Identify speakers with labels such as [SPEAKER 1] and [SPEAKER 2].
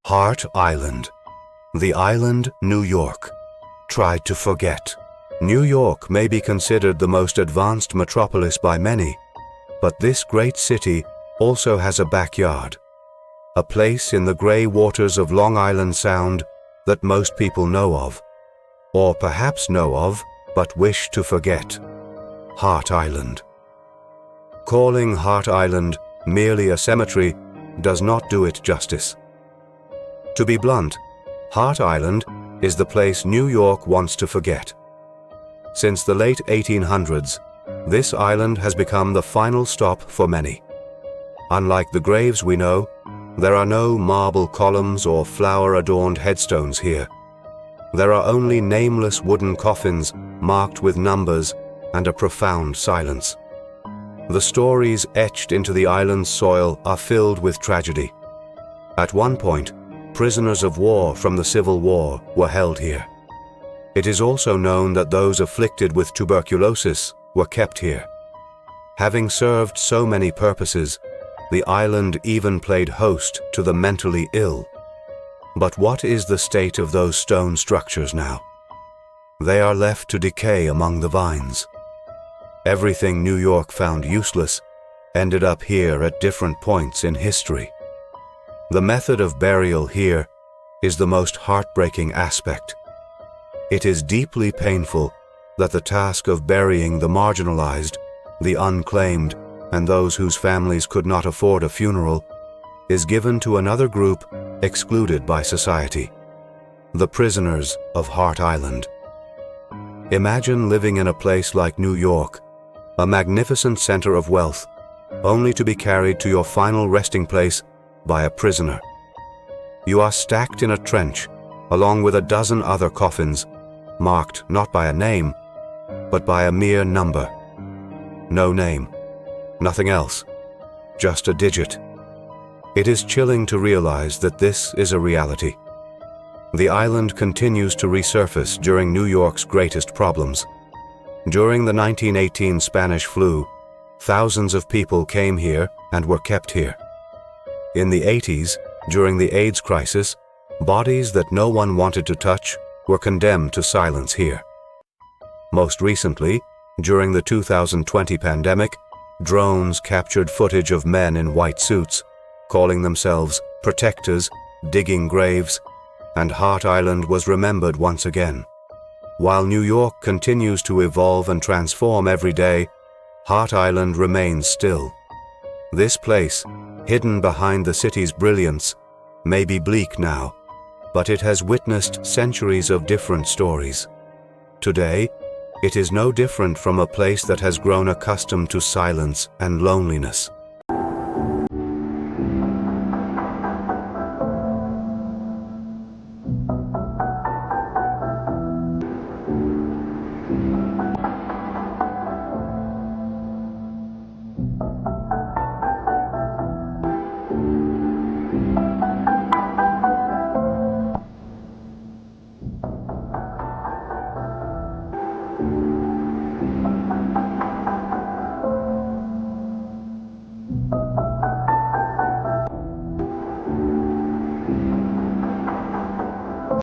[SPEAKER 1] Hart Island. The island, New York, tried to forget. New York may be considered the most advanced metropolis by many, but this great city also has a backyard, a place in the gray waters of Long Island Sound that most people know of, or perhaps know of but wish to forget. Hart Island. Calling Hart Island merely a cemetery does not do it justice. To be blunt, Hart Island is the place New York wants to forget. Since the late 1800s, this island has become the final stop for many. Unlike the graves we know, there are no marble columns or flower-adorned headstones here. There are only nameless wooden coffins marked with numbers and a profound silence. The stories etched into the island's soil are filled with tragedy. At one point, prisoners of war from the Civil War were held here. It is also known that those afflicted with tuberculosis were kept here. Having served so many purposes, the island even played host to the mentally ill. But what is the state of those stone structures now? They are left to decay among the vines. Everything New York found useless ended up here at different points in history. The method of burial here is the most heartbreaking aspect. It is deeply painful that the task of burying the marginalized, the unclaimed, and those whose families could not afford a funeral is given to another group excluded by society: the prisoners of Hart Island. Imagine living in a place like New York, a magnificent center of wealth, only to be carried to your final resting place by a prisoner. You are stacked in a trench along with a dozen other coffins, marked not by a name, but by a mere number. No name, nothing else, just a digit. It is chilling to realize that this is a reality. The island continues to resurface during New York's greatest problems. During the 1918 Spanish flu, thousands of people came here and were kept here. In the 80s, during the AIDS crisis, bodies that no one wanted to touch were condemned to silence here. Most recently, during the 2020 pandemic, drones captured footage of men in white suits, calling themselves protectors, digging graves, and Hart Island was remembered once again. While New York continues to evolve and transform every day, Hart Island remains still. This place, hidden behind the city's brilliance, may be bleak now, but it has witnessed centuries of different stories. Today, it is no different from a place that has grown accustomed to silence and loneliness.